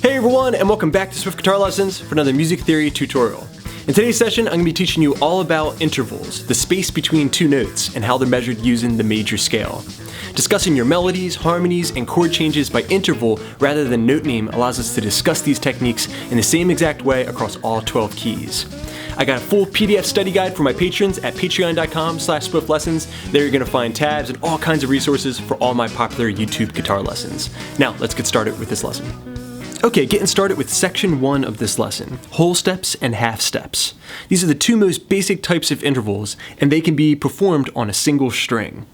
Hey everyone, and welcome back to Swift Guitar Lessons for another music theory tutorial. In today's session, I'm going to be teaching you all about intervals, the space between two notes, and how they're measured using the major scale. Discussing your melodies, harmonies, and chord changes by interval rather than note name allows us to discuss these techniques in the same exact way across all 12 keys. I got a full PDF study guide for my patrons at patreon.com/swiftlessons. There you're going to find tabs and all kinds of resources for all my popular YouTube guitar lessons. Now, let's get started with this lesson. Okay, getting started with section 1 of this lesson, whole steps and half steps. These are the two most basic types of intervals, and they can be performed on a single string.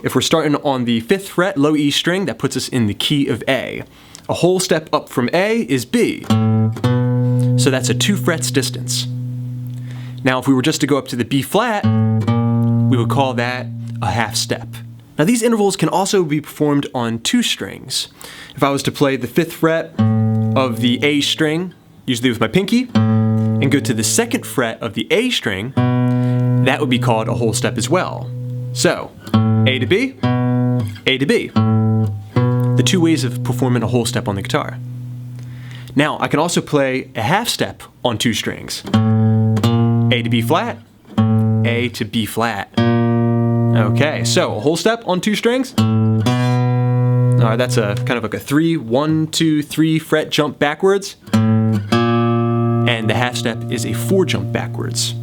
If we're starting on the 5th fret, low E string, that puts us in the key of A. A whole step up from A is B, so that's a 2 frets distance. Now if we were just to go up to the B flat, we would call that a half step. Now these intervals can also be performed on 2 strings. If I was to play the 5th fret of the A string, usually with my pinky, and go to the 2nd fret of the A string, that would be called a whole step as well. So, A to B, A to B. The 2 ways of performing a whole step on the guitar. Now, I can also play a half step on 2 strings. A to B flat, A to B flat. Okay, so a whole step on 2 strings. Alright, that's a kind of like a 3, 1, 2, 3 fret jump backwards. And the half step is a 4 jump backwards.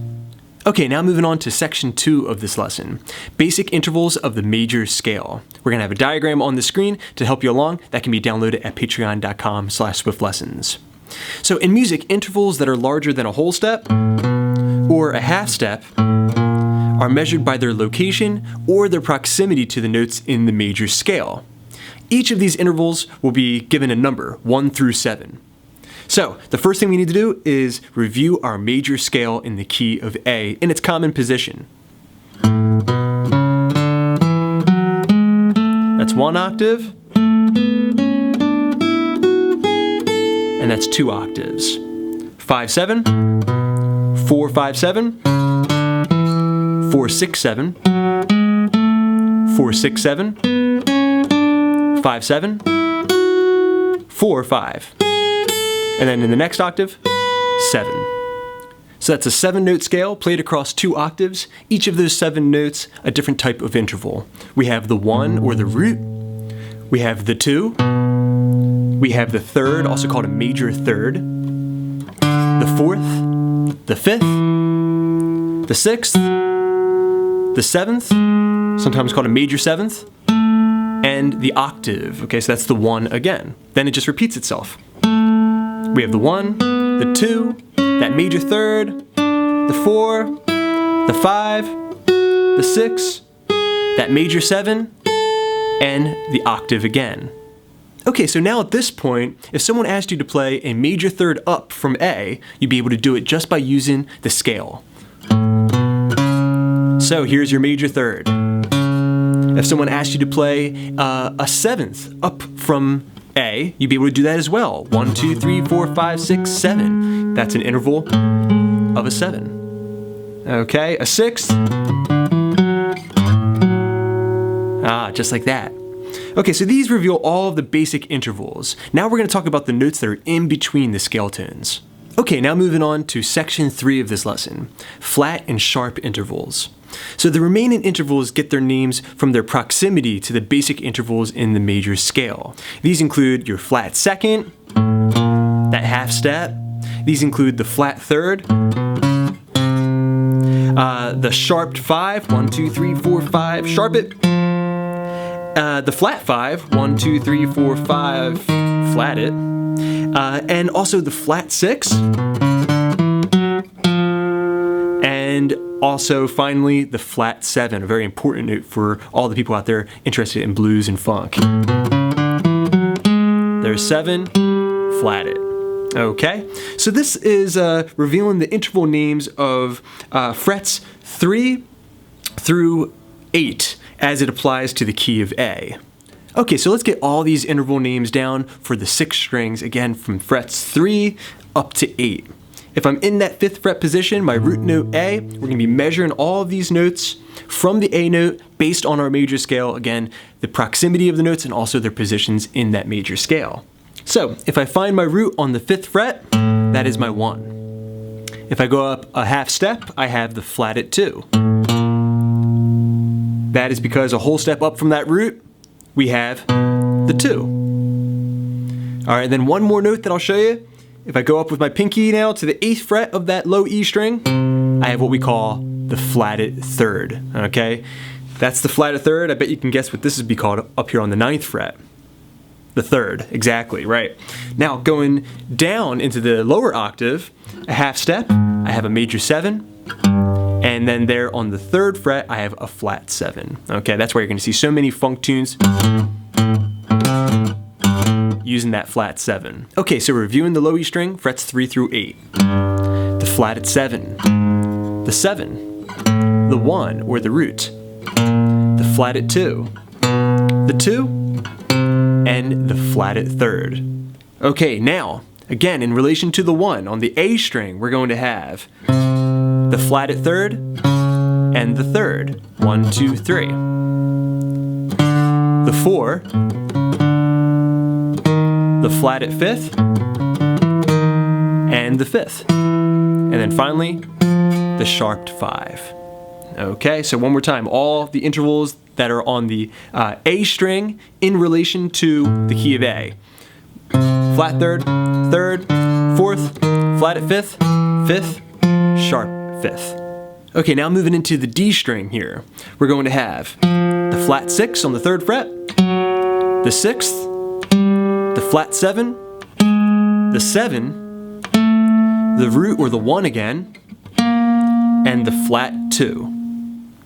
Okay, now moving on to section 2 of this lesson, basic intervals of the major scale. We're gonna have a diagram on the screen to help you along that can be downloaded at patreon.com/swiftlessons. So in music, intervals that are larger than a whole step or a half step are measured by their location or their proximity to the notes in the major scale. Each of these intervals will be given a number, 1 through 7. So, the first thing we need to do is review our major scale in the key of A in its common position. That's 1 octave, and that's 2 octaves. 5-7, 4-5-7, 4-6-7, 4-6-7, 5-7, 4-5. And then in the next octave, 7. So that's a 7-note scale played across 2 octaves. Each of those 7 notes, a different type of interval. We have the 1 or the root. We have the 2. We have the 3rd, also called a major third. The 4th, the 5th, the 6th, the 7th, sometimes called a major 7th, and the octave. Okay, so that's the 1 again. Then it just repeats itself. We have the 1, the 2, that major third, the 4, the 5, the 6, that major 7, and the octave again. Okay, so now at this point, if someone asked you to play a major third up from A, you'd be able to do it just by using the scale. So here's your major third. If someone asked you to play a 7th up from A, you'd be able to do that as well. 1, 2, 3, 4, 5, 6, 7. That's an interval of a 7. Okay, a 6th. Just like that. Okay, so these reveal all of the basic intervals. Now we're going to talk about the notes that are in between the scale tones. Okay, now moving on to section 3 of this lesson, flat and sharp intervals. So the remaining intervals get their names from their proximity to the basic intervals in the major scale. These include your flat second, that half step. These include the flat third, the sharped 5, 1, 2, 3, 4, 5, sharp it. The flat 5, 1, 2, 3, 4, 5, flat it. And also the flat 6. And also, finally, the flat 7, a very important note for all the people out there interested in blues and funk. There's 7, flat it. Okay, so this is revealing the interval names of frets 3 through 8 as it applies to the key of A. Okay, so let's get all these interval names down for the 6 strings, again from frets 3 up to 8. If I'm in that 5th fret position, my root note A, we're going to be measuring all of these notes from the A note based on our major scale. Again, the proximity of the notes and also their positions in that major scale. So if I find my root on the 5th fret, that is my 1. If I go up a half step, I have the flatted 2. That is because a whole step up from that root, we have the 2. Alright, then one more note that I'll show you. If I go up with my pinky now to the 8th fret of that low E string, I have what we call the flatted 3rd, okay? That's the flatted 3rd. I bet you can guess what this would be called up here on the 9th fret. The 3rd, exactly, right. Now going down into the lower octave, a half step, I have a major 7. And then there on the 3rd fret, I have a flat 7. Okay, that's why you're going to see so many funk tunes using that flat 7. Okay, so we're reviewing the low E string, frets 3 through 8. The flatted 7, the 7, the 1 or the root, the flatted 2, the 2, and the flatted 3rd. Okay, now, again, in relation to the 1, on the A string, we're going to have the flatted 3rd and the 3rd. 1, 2, 3. The 4, the flatted 5th, and the 5th. And then finally, the sharped 5. Okay, so one more time, all the intervals that are on the A string in relation to the key of A. Flat 3rd, 3rd, 4th, flatted 5th, 5th, sharp 5th. Okay, now moving into the D string here. We're going to have the flat 6 on the 3rd fret, the 6th, the flat 7, the 7, the root or the 1 again, and the flat 2.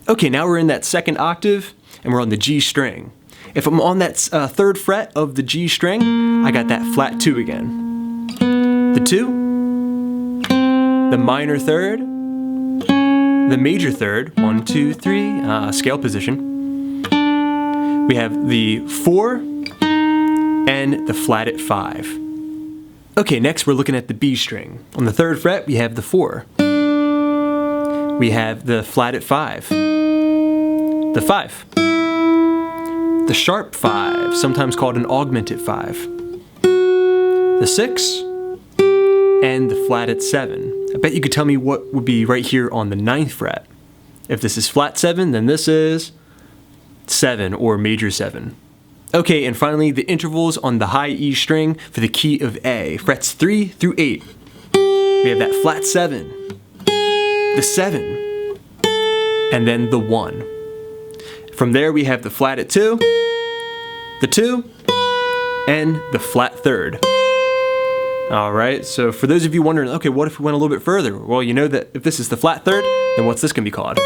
Okay, now we're in that 2nd octave, and we're on the G string. If I'm on that 3rd fret of the G string, I got that flat 2 again. The 2, the minor 3rd, the major 3rd, 1, 2, 3, scale position. We have the 4, and the flatted 5. Okay, next we're looking at the B string. On the 3rd fret, we have the 4. We have the flatted 5. The 5. The sharp 5, sometimes called an augmented 5. The 6. And the flatted 7. I bet you could tell me what would be right here on the 9th fret. If this is flat 7, then this is 7 or major 7. Okay, and finally the intervals on the high E string for the key of A, frets 3 through 8. We have that flat 7, the 7, and then the 1. From there we have the flatted 2, the 2, and the flat 3rd. Alright, so for those of you wondering, okay, what if we went a little bit further? Well, you know that if this is the flat 3rd, then what's this going to be called?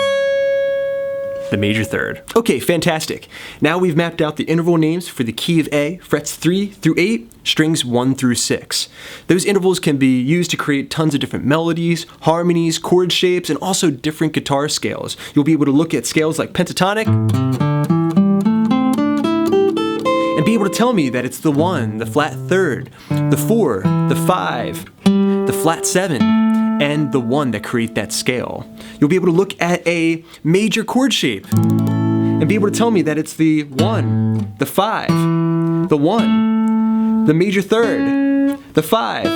The major 3rd. Okay, fantastic. Now we've mapped out the interval names for the key of A, frets 3 through 8, strings 1 through 6. Those intervals can be used to create tons of different melodies, harmonies, chord shapes, and also different guitar scales. You'll be able to look at scales like pentatonic and be able to tell me that it's the 1, the flat 3rd, the 4, the 5, the flat 7, and the 1 that create that scale. You'll be able to look at a major chord shape and be able to tell me that it's the 1, the 5, the 1, the major 3rd, the 5,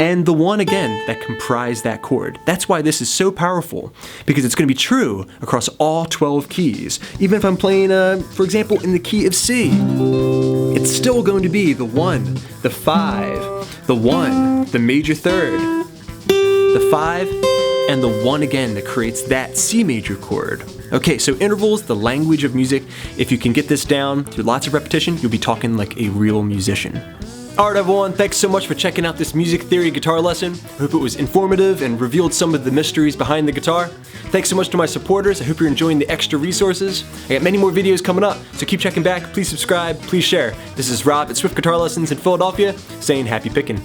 and the 1 again that comprise that chord. That's why this is so powerful, because it's going to be true across all 12 keys. Even if I'm playing, for example, in the key of C, it's still going to be the 1, the 5, the 1, the major 3rd, the 5, and the 1 again that creates that C major chord. Okay, so intervals, the language of music. If you can get this down through lots of repetition, you'll be talking like a real musician. Alright everyone, thanks so much for checking out this music theory guitar lesson. I hope it was informative and revealed some of the mysteries behind the guitar. Thanks so much to my supporters. I hope you're enjoying the extra resources. I got many more videos coming up, so keep checking back. Please subscribe, please share. This is Rob at Swift Guitar Lessons in Philadelphia, saying happy picking.